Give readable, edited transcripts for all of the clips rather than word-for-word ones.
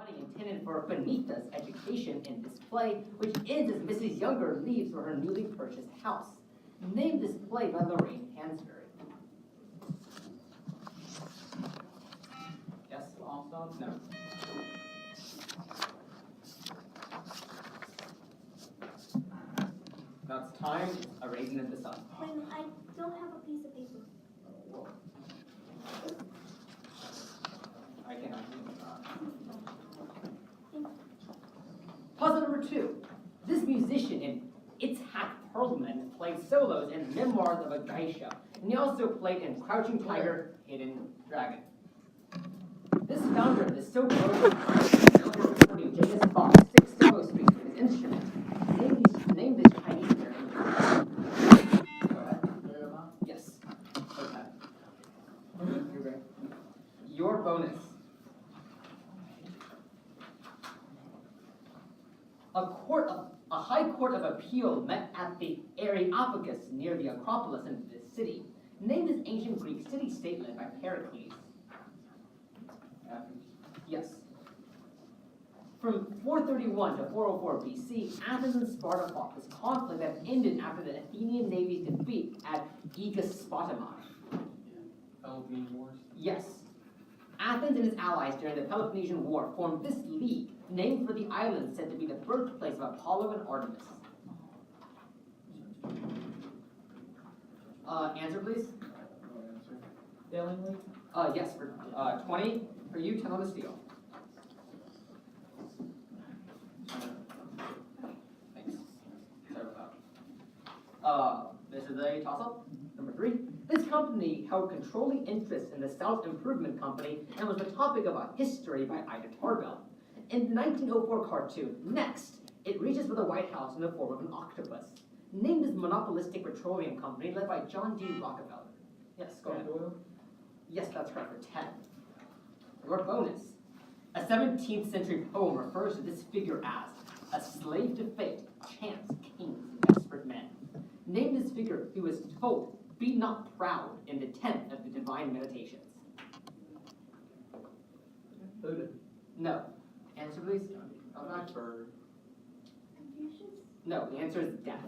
money intended for Benita's education in this play, which ends as Mrs. Younger leaves for her newly purchased house. Name this play by Lorraine Hansberry. Yes? Also? No. Now it's time. A Raisin in the Sun. Wait a minute, I don't have a piece of paper. Whoa. I cannot do that. Puzzle number 2. This musician in Itzhak Perlman played solos in Memoirs of a Geisha, and he also played in Crouching Tiger, Hidden Dragon. This founder of the so-called recording Janus Fox 6 solo streaks with his instrument. Name this Chinese character. Go ahead. Yes. Okay. Your bonus. A high court of appeal met at the Areopagus near the Acropolis in the city. Name this ancient Greek city-state led by Pericles. Yes. From 431 to 404 BC, Athens and Sparta fought this conflict that ended after the Athenian navy's defeat at Aegispotami. Peloponnesian Wars? Yes. Athens and its allies during the Peloponnesian War formed this league, named for the island said to be the birthplace of Apollo and Artemis. Answer, please. Sailing League? Yes, for 20. For you, 10 on the steel. Thanks. Sorry about that. This is a toss-up. Number 3. This company held controlling interest in the South Improvement Company and was the topic of a history by Ida Tarbell. In the 1904 cartoon, Next, it reaches for the White House in the form of an octopus. Name this monopolistic petroleum company led by John D. Rockefeller. Yes, go ahead. Yes, that's correct for 10. Your bonus. A 17th century poem refers to this figure as a slave to fate, chance, kings, desperate men. Name this figure who was told, "Be not proud," in the 10th of the Divine Meditations. Buddha. No. Answer, please. Confucius? No, the answer is death.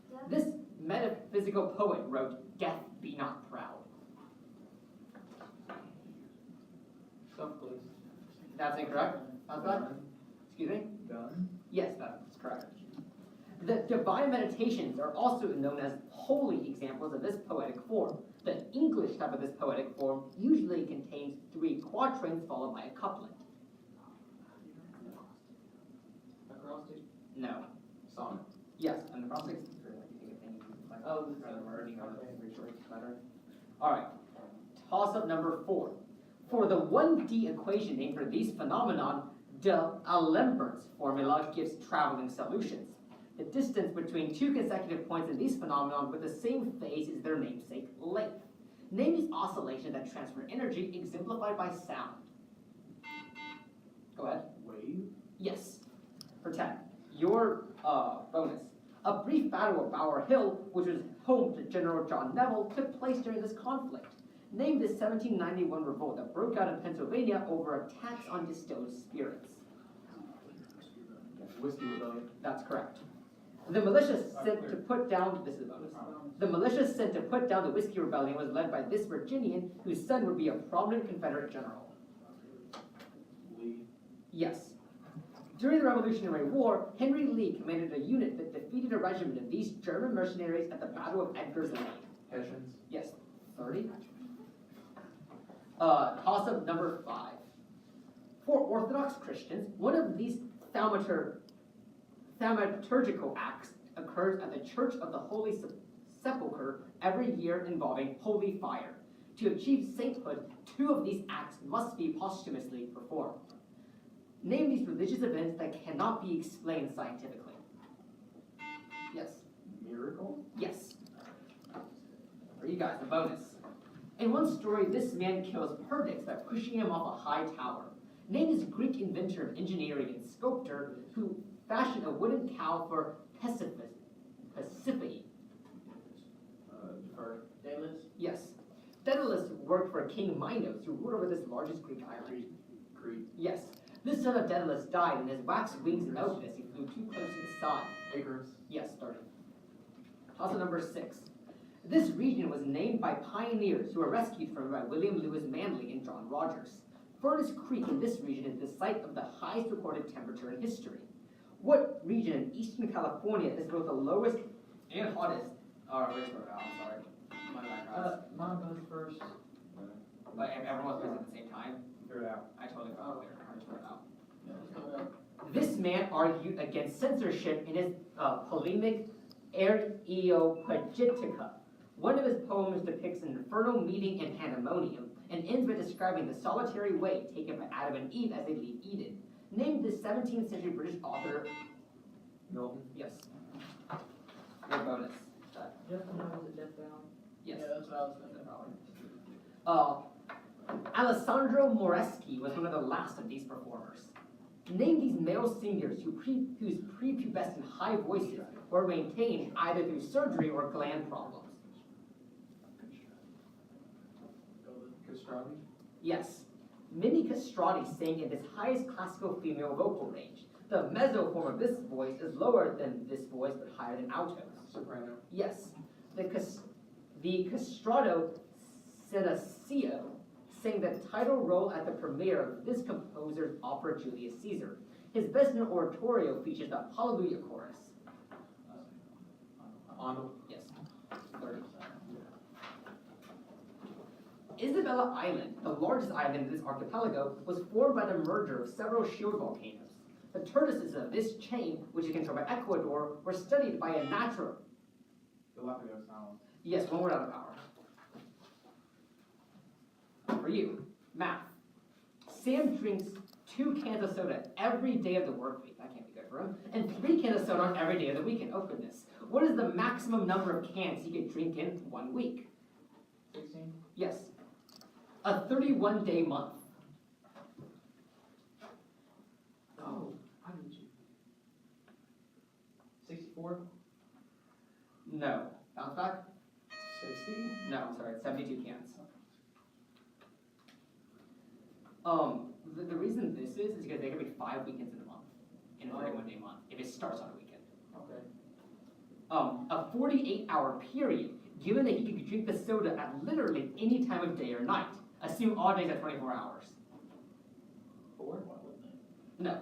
Death? This metaphysical poet wrote, "Death, be not proud." Sophocles. That's incorrect. How's that? Excuse me? Gun. Yes, that's correct. The Divine Meditations are also known as holy examples of this poetic form. The English type of this poetic form usually contains 3 quatrains followed by a couplet. Acrostic. No. Sonnet. Yes, and the acrostic is like wording or better. All right. Toss-up number 4. For the 1D equation named for these phenomenon, de Alembert's formula gives traveling solutions. The distance between 2 consecutive points in these phenomenon with the same phase is their namesake length. Name these oscillations that transfer energy exemplified by sound. Go ahead. Wave. Yes. For 10. Your bonus. A brief battle of Bower Hill, which was home to General John Neville, took place during this conflict. Name this 1791 revolt that broke out in Pennsylvania over a tax on distilled spirits. Whiskey Rebellion. That's correct. The militia sent to put down, this is a bonus. The militia sent to put down the Whiskey Rebellion was led by this Virginian, whose son would be a prominent Confederate general. Lee. Yes. During the Revolutionary War, Henry Lee commanded a unit that defeated a regiment of these German mercenaries at the Battle of Edgar's Lane. Hessians. Yes, 30. Toss-up number 5. For Orthodox Christians, one of these thaumaturgical acts occurs at the Church of the Holy Sepulchre every year involving holy fire. To achieve sainthood, 2 of these acts must be posthumously performed. Name these religious events that cannot be explained scientifically. Yes. Miracle. Yes. For you guys, the bonus. In one story, this man kills Perdix by pushing him off a high tower. Name this Greek inventor of engineering and sculptor who fashioned a wooden cow for Pasiphae. Daedalus. Yes. Daedalus worked for King Minos, who ruled over this largest Greek island. Crete. Yes. This son of Daedalus died, and his waxed wings melted as he flew too close to the sun. Icarus. Yes, 30. Toss-up number 6. This region was named by pioneers who were rescued from it by William Lewis Manley and John Rogers. Furnace Creek in this region is the site of the highest recorded temperature in history. What region in eastern California is both the lowest and hottest? Which word out? I'm sorry. My bad, guys. Mine goes first. But everyone's busy at the same time. Figure it out. I totally forgot there. I just wrote it out. This man argued against censorship in his polemic Areopagitica. One of his poems depicts an infernal meeting in pandemonium and ends by describing the solitary way taken by Adam and Eve as they leave Eden. Named this 17th century British author. Milton. Yes. Your bonus. Just when I was at Death Valley. Yes. Yeah, that's what I was thinking. Alessandro Moreschi was one of the last of these performers. Name these male singers whose prepubescent high voices were maintained either through surgery or gland problems. Castrati. Yes. Minnie Castrati sang in this highest classical female vocal range. The mezzo form of this voice is lower than this voice but higher than altos. Soprano. Yes. The castrato Senecio sang the title role at the premiere of this composer's opera Julius Caesar. His best-known oratorio features the Hallelujah chorus. Arnold. Yes. 30. Isabella Island, the largest island in this archipelago, was formed by the merger of several shield volcanoes. The tortoises of this chain, which is controlled by Ecuador, were studied by a natural. Galapagos Island. Yes, one word out of power. For you, math. Sam drinks 2 cans of soda every day of the work week. That can't be good for him. And 3 cans of soda on every day of the weekend. Oh goodness. What is the maximum number of cans he can drink in 1 week? 16? Yes. A 31-day month. Oh, I need you. 64? No. Bounce back? 60. No, I'm sorry. It's 72 cans. The reason this is because there can be 5 weekends in a month, in a 31-day month, if it starts on a weekend. Okay. A 48-hour period, given that he could drink the soda at literally any time of day or night. Assume all days are 24 hours. 4? No.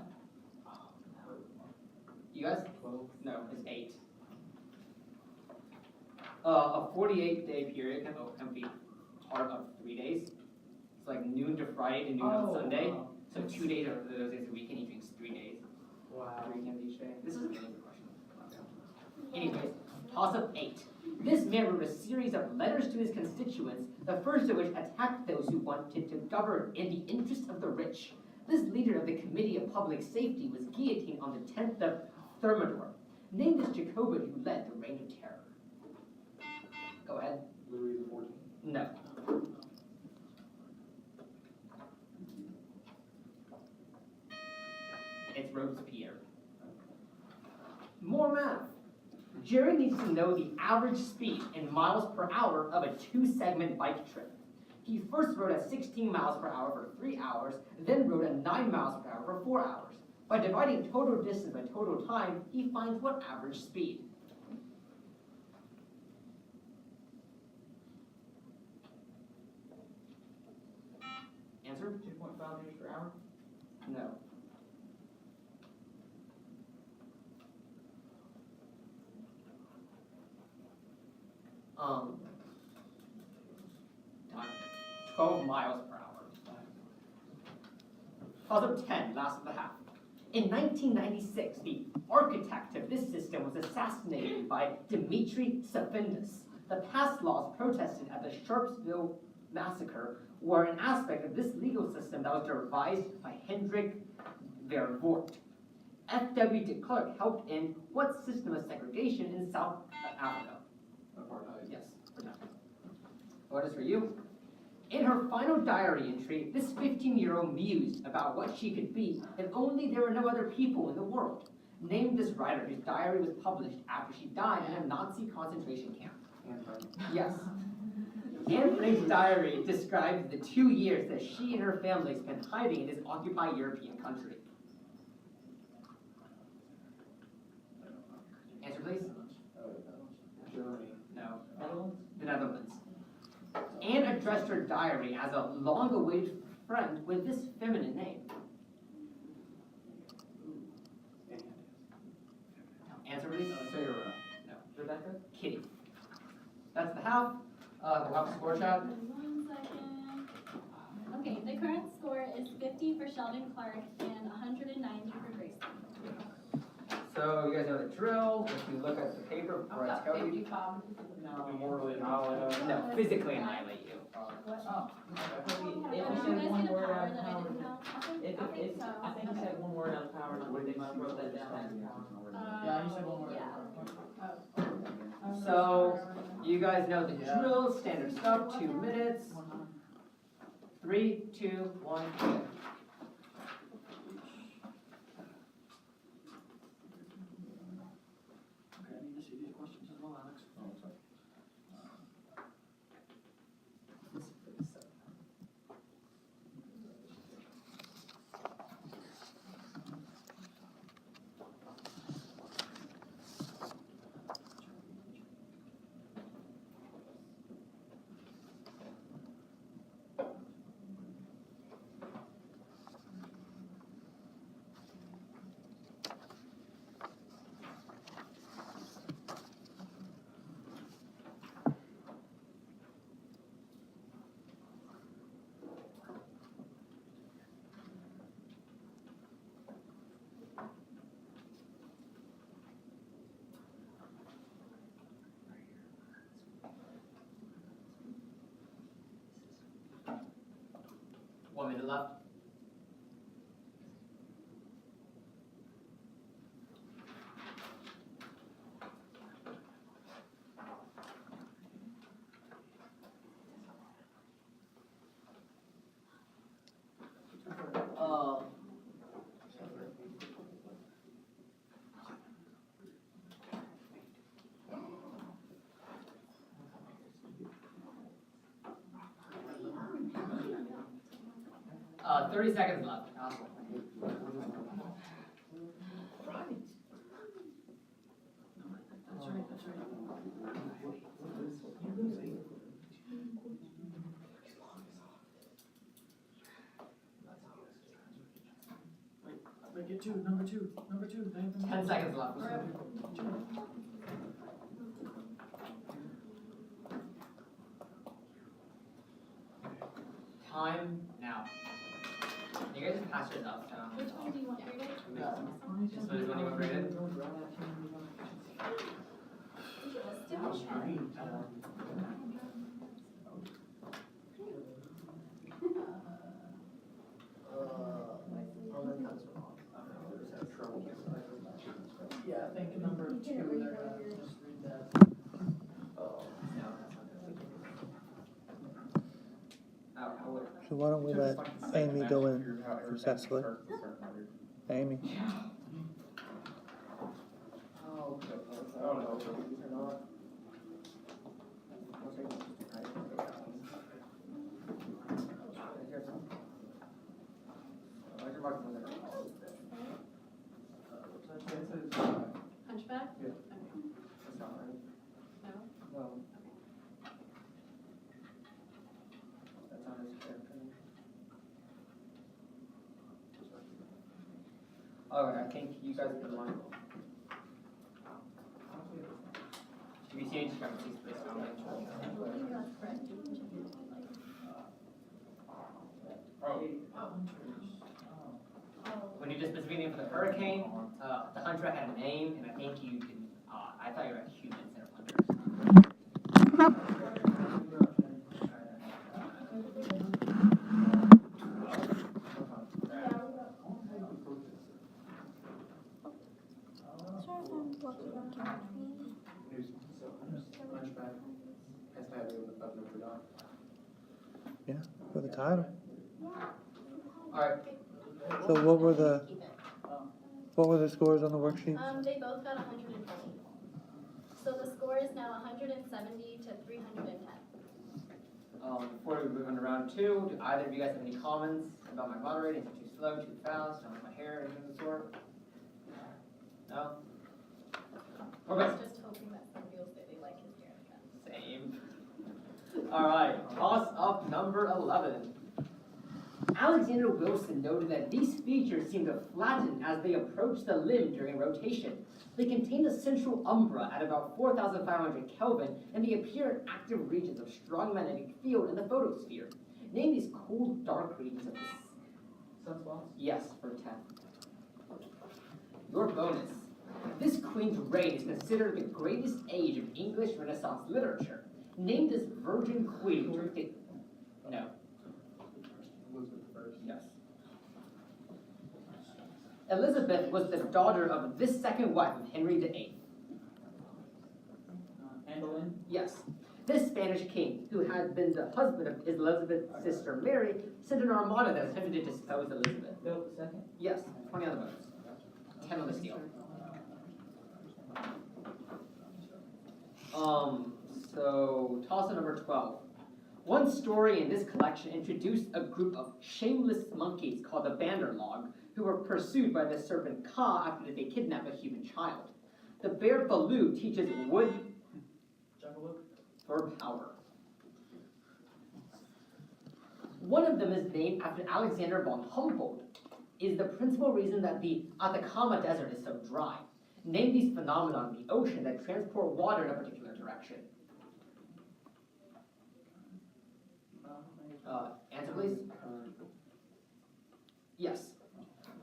You guys? 12. No, it's 8. A 48-day period can be part of 3 days. It's like noon to Friday to noon on Sunday. Wow. So 2 days are those days a week, and he drinks 3 days. Wow. 3 cans each day. This is a really good question. Anyways, toss-up 8. This man wrote a series of letters to his constituents, the first of which attacked those who wanted to govern in the interest of the rich. This leader of the Committee of Public Safety was guillotined on the 10th of Thermidor. Name this Jacobin who led the Reign of Terror. Go ahead. Louis XIV. No. It's Robespierre. More math. Jerry needs to know the average speed in miles per hour of a 2-segment bike trip. He first rode at 16 miles per hour for 3 hours, then rode at 9 miles per hour for 4 hours. By dividing total distance by total time, he finds what average speed. Answer? 2.5 meters per hour? No. Time. 12 miles per hour. Toss-up 10, last of the half. In 1996, the architect of this system was assassinated by Dmitry Safindus. The pass laws protested at the Sharpsville massacre were an aspect of this legal system that was devised by Hendrik Verwoerd. F.W. de Klerk helped in what system of segregation in South Africa? Apartheid. Yes. What is for you? In her final diary entry, this 15-year-old mused about what she could be if only there were no other people in the world. Name this writer whose diary was published after she died in a Nazi concentration camp. Anti. Yes. Anne Frank's diary describes the 2 years that she and her family spent hiding in this occupied European country. Answer, please. Germany. No. Netherlands? The Netherlands. Anne addressed her diary as a long-awaited friend with this feminine name. Answer, please. Sarah. No. Rebecca? Kitty. That's the half. The half score shot. 1 second. Okay, the current score is 50 for Sheldon Clark and 190 for Grayson. So you guys know the drill. If you look at the paper before I tell you. No. Morally annihilate. No, physically annihilate you. Oh. Did If you he guys said get one a word power out of that I power. didn't know? I think he said one word out of power, and they might have wrote that down as power. Yeah, he said one word. Yeah. So you guys know the drill. Standard stuff. 2 minutes. 3, 2, 1. Go. Okay, I need to see these questions as well, Alex. One minute left. Uh, 30 seconds left. That's right, that's right. Wait, get two, number two, they have the- 10 seconds left. Time now. You guys just pass yours up. Which one do you want graded? This one is when you want graded. Let's do it. Yeah, I think number two, they're gonna just read that. So why don't we let Amy go in successfully? Amy? Oh, Oh, no. Hunchback? Yeah. Okay. No? No. That's not his character. Okay, I think you guys can line. If you see any discrepancies, please comment. I believe that's correct. When you just specifically for the hurricane, the hunter had a name, and I think you can. I thought you were humans that are hunters. Hunchback has to have it with above Notre Dame. Yeah, for the title. All right. So what were the scores on the worksheet? They both got 120. So the score is now 170 to 310. Before we move on to round two, do either of you guys have any comments about my moderating? Is it too slow, too fast, don't like my hair, anything of the sort? No? I Okay. was just hoping that somebody will say they like his haircut. Same. All right, toss up number 11. Alexander Wilson noted that these features seem to flatten as they approach the limb during rotation. They contain a central umbra at about 4,500 Kelvin, and they appear in active regions of strong magnetic field in the photosphere. Name these cool, dark regions of this. Sunspots? Yes, for 10. Your bonus. This queen's reign is considered the greatest age of English Renaissance literature. Name this virgin queen during the... No. Elizabeth first. Yes. Elizabeth was the daughter of this second wife of Henry VIII. Anne Boleyn? Yes. This Spanish king, who had been the husband of Elizabeth's sister Mary, sent an armada that attempted to dispose Elizabeth. Philip II? Yes, 20 on the bonus. 10 on the steal. So toss-up number 12. One story in this collection introduced a group of shameless monkeys called the Banderlog, who were pursued by the serpent Ka after they kidnapped a human child. The bear Baloo teaches wood Juggalo? for power. One of them is named after Alexander von Humboldt, is the principal reason that the Atacama Desert is so dry. Name these phenomena in the ocean that transport water in a particular direction. Answer please. Yes.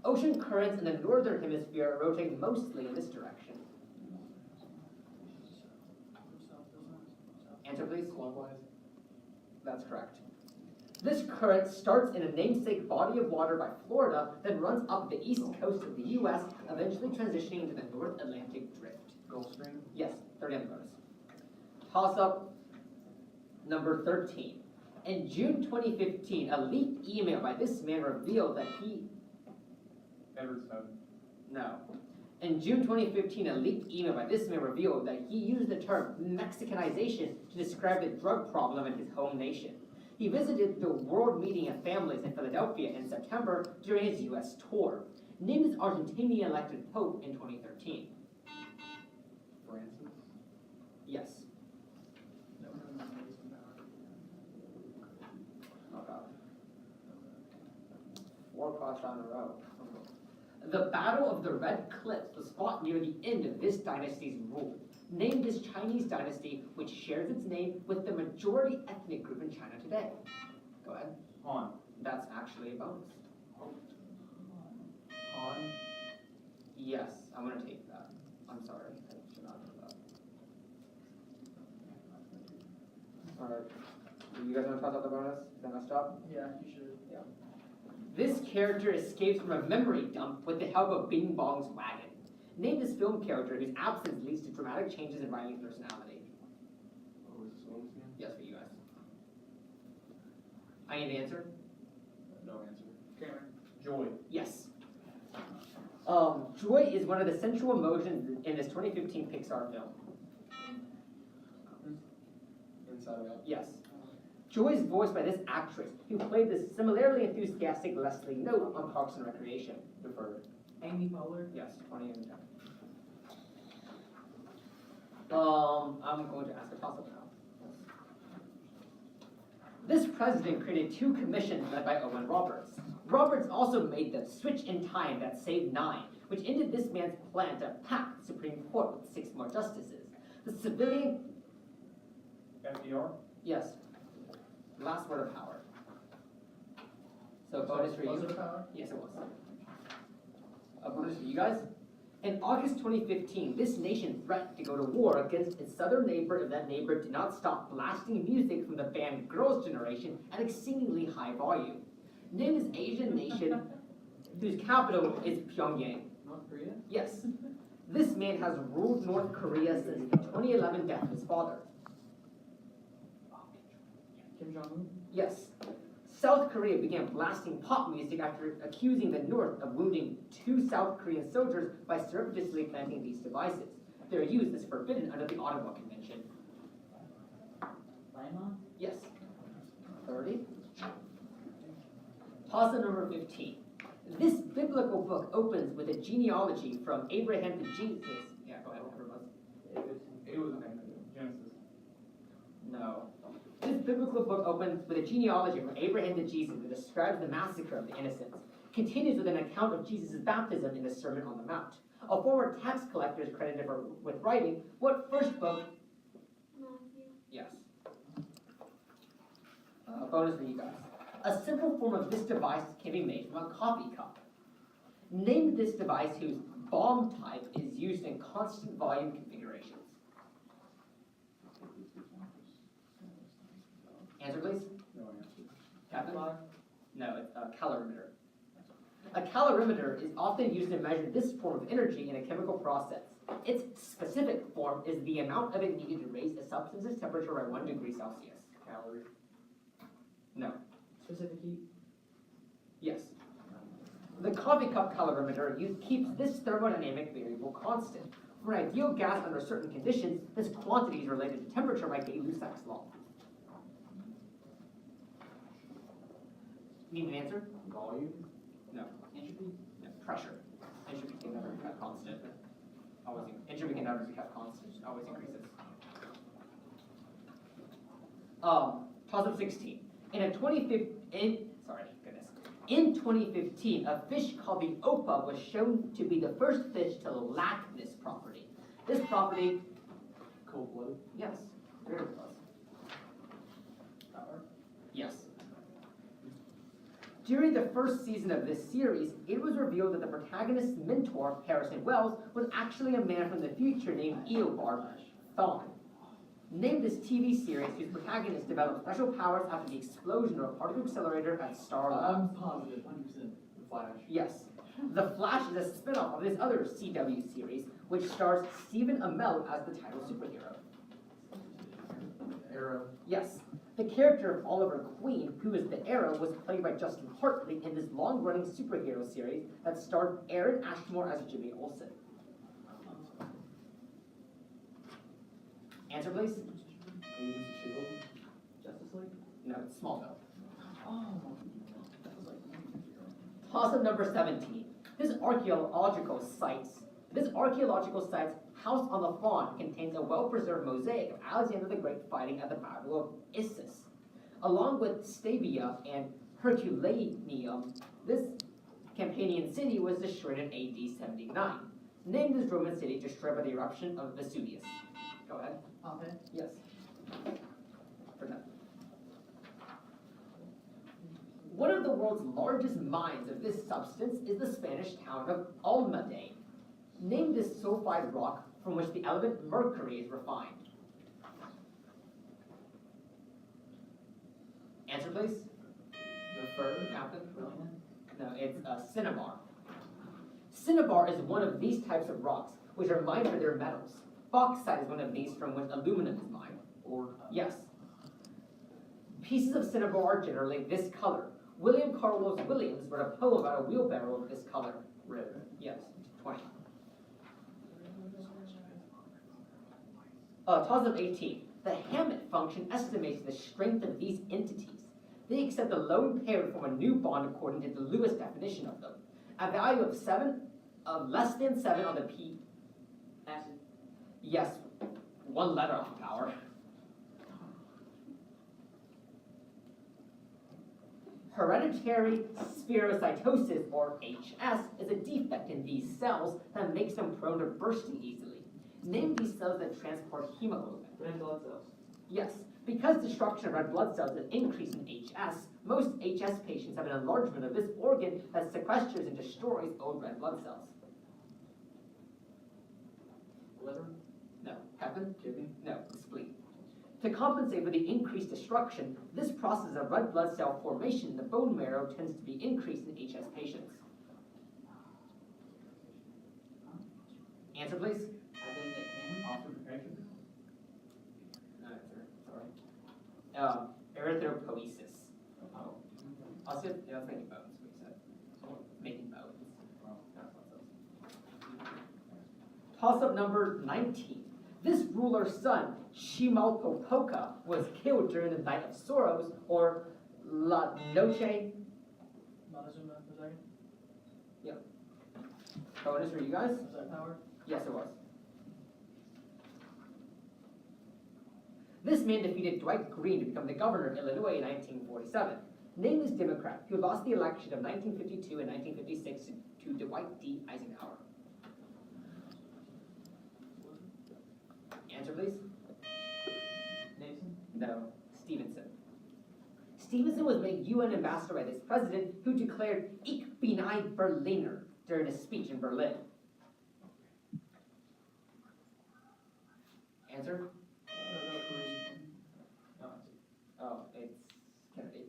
Ocean currents in the northern hemisphere rotate mostly in this direction. Answer please. Clockwise. That's correct. This current starts in a namesake body of water by Florida, then runs up the east coast of the U.S., eventually transitioning into the North Atlantic Drift. Gulf Stream. Yes, 30 on the bonus. Toss up number 13. In June 2015, a leaked email by this man revealed that he... Edward Snowden. No. In June 2015, a leaked email by this man revealed that he used the term Mexicanization to describe the drug problem in his home nation. He visited the World Meeting of Families in Philadelphia in September during his U.S. tour. Named as Argentinian elected Pope in 2013. Francis. Yes. Oh God. 4 cross down a row. The Battle of the Red Cliffs was fought near the end of this dynasty's rule. Name this Chinese dynasty which shares its name with the majority ethnic group in China today. Go ahead. Han. That's actually a bonus. Han. Yes, I'm gonna take that. I'm sorry, I should not do that. Alright, do you guys wanna toss out the bonus? Is that messed up? Yeah, you should. This character escapes from a memory dump with the help of Bing Bong's wagon. Name this film character whose absence leads to dramatic changes in Riley's personality. What was this one again? Yes, for you guys. I need an answer? No answer. Cameron. Joy. Yes. Joy is one of the central emotions in this 2015 Pixar film. Inside Out. Yes. Joy is voiced by this actress who played the similarly enthusiastic Leslie Knope on Parks and Recreation. Deferred. Amy Poehler. Yes, 20 and 10. I'm going to ask a toss-up now. This president created 2 commissions led by Owen Roberts. Roberts also made the switch in time that saved 9, which ended this man's plan to pack the Supreme Court with 6 more justices. The civilian... FDR. Yes. Last word of power. So bonus for you. Buzzer power? Yes, it was. A bonus for you guys. In August 2015, this nation threatened to go to war against its southern neighbor if that neighbor did not stop blasting music from the band Girls' Generation at exceedingly high volume. Name this Asian nation whose capital is Pyongyang. North Korea? Yes. This man has ruled North Korea since the 2011 death of his father. Kim Jong-un? Yes. South Korea began blasting pop music after accusing the North of wounding 2 South Korean soldiers by surreptitiously planting these devices. Their use is forbidden under the Ottawa Convention. Lima? Yes. 30. Toss-up number 15. This biblical book opens with a genealogy from Abraham to Jesus. Yeah, go ahead, whatever it was. It was Genesis. No. This biblical book opens with a genealogy from Abraham to Jesus that describes the massacre of the innocents. Continues with an account of Jesus' baptism in the Sermon on the Mount. A former tax collector is credited with writing what first book? Matthew. Yes. Bonus for you guys. A simple form of this device can be made from a coffee cup. Name this device whose bomb type is used in constant volume configurations. Answer, please. No answer. Captain? No, it's a calorimeter. A calorimeter is often used to measure this form of energy in a chemical process. Its specific form is the amount of it needed to raise a substance's temperature by 1 degree Celsius. Calorie. No. Specific heat? Yes. The coffee cup calorimeter keeps this thermodynamic variable constant. For an ideal gas under certain conditions, this quantity is related to temperature by Gay-Lussac's law. Need an answer? Volume. No. Entropy? No. Pressure. Entropy can never be kept constant. Entropy can never be kept constant. It always increases. Toss-up 16. In 2015, a fish called the opa was shown to be the first fish to lack this property. This property, Cold-blooded. yes, very close. Power. Yes. During the first season of this series, it was revealed that the protagonist's mentor, Harrison Wells, was actually a man from the future named Eobard Thawne. Name this TV series whose protagonist developed special powers after the explosion of a particle accelerator at Star Labs. I'm positive, 100%. The Flash. Yes. The Flash is a spin-off of this other CW series, which stars Stephen Amell as the title superhero. Arrow. Yes. The character of Oliver Queen, who is the Arrow, was played by Justin Hartley in this long-running superhero series that starred Aaron Ashmore as Jimmy Olsen. Answer, please. Agents of Shield. Justice League? No, it's Smallville. Oh. Toss-up number 17. This archaeological site's house on the Fawn contains a well-preserved mosaic of Alexander the Great fighting at the Battle of Issus. Along with Stabia and Herculaneum, this Campanian city was destroyed in AD 79. Name this Roman city destroyed by the eruption of Vesuvius. Go ahead. Okay. Yes. For that. One of the world's largest mines of this substance is the Spanish town of Almadén. Name this sulfide rock from which the element mercury is refined. Answer, please. The fur. Captain? No, it's cinnabar. Cinnabar is one of these types of rocks, which are mined for their metals. Bauxite is one of these from which aluminum is mined. Or. Yes. Pieces of cinnabar are generally this color. William Carlos Williams wrote a poem about a wheelbarrow of this color. Red. Yes, 20. Toss-up 18. The Hammett function estimates the strength of these entities. They accept the lone pair to form a new bond according to the Lewis definition of them. A value of less than 7 on the P. Acid. Yes, one letter on power. Hereditary spherocytosis, or HS, is a defect in these cells that makes them prone to bursting easily. Name these cells that transport hemoglobin. Red blood cells. Yes, because destruction of red blood cells is an increase in HS, most HS patients have an enlargement of this organ that sequesters and destroys old red blood cells. Liver? No. Captain? Kidney. No. Spleen. To compensate for the increased destruction, this process of red blood cell formation in the bone marrow tends to be increased in HS patients. Answer, please. Ossification. No answer. Sorry. Erythropoiesis. Oh. Also, yeah, that's making bones. What you said. Making bones. Not blood cells. Toss-up number 19. This ruler's son, Shimalpopoca, was killed during the Night of Sorrows, or La Noche. Montezuma, was that? Bonus for you guys? Was that power? Yes, it was. This man defeated Dwight Green to become the governor of Illinois in 1947. Name this Democrat who lost the election of 1952 and 1956 to Dwight D. Eisenhower. Answer, please. Nixon? No, Stevenson. Stevenson was made UN ambassador by this president who declared Ich bin ein Berliner during a speech in Berlin. Answer? Oh, it's Kennedy.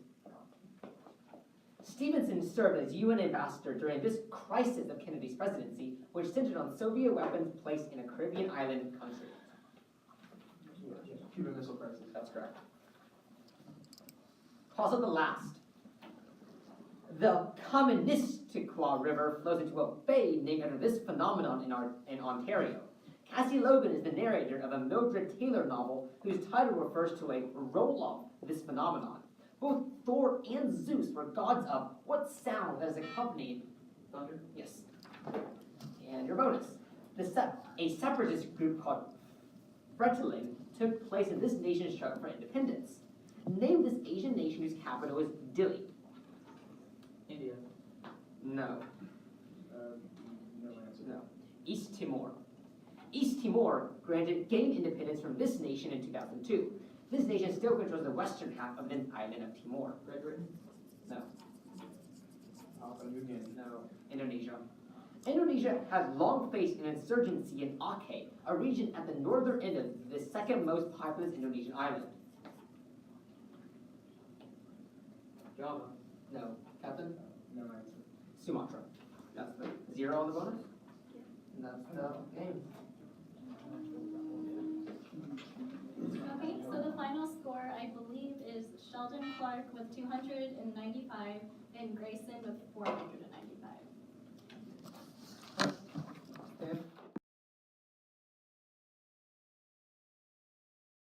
Stevenson served as UN ambassador during this crisis of Kennedy's presidency, which centered on Soviet weapons placed in a Caribbean island country. Cuban Missile Crisis. That's correct. Also the last. The Kaministiquia River flows into a bay named after this phenomenon in Ontario. Cassie Logan is the narrator of a Mildred Taylor novel whose title refers to a roll-off of this phenomenon. Both Thor and Zeus were gods of what sound that is accompanied? Thunder? Yes. And your bonus. A separatist group called Fretilin took place in this nation's struggle for independence. Name this Asian nation whose capital is Dili. India. No. No answer. No. East Timor. East Timor gained independence from this nation in 2002. This nation still controls the western half of the island of Timor. Great Britain? No. Papua New Guinea. No. Indonesia. Indonesia has long faced an insurgency in Aceh, a region at the northern end of the second most populous Indonesian island. Java. No. Captain? No answer. Sumatra. That's the 0 on the bonus? And that's the game. Okay, so the final score, I believe, is Sheldon Clark with 295 and Grayson with 495.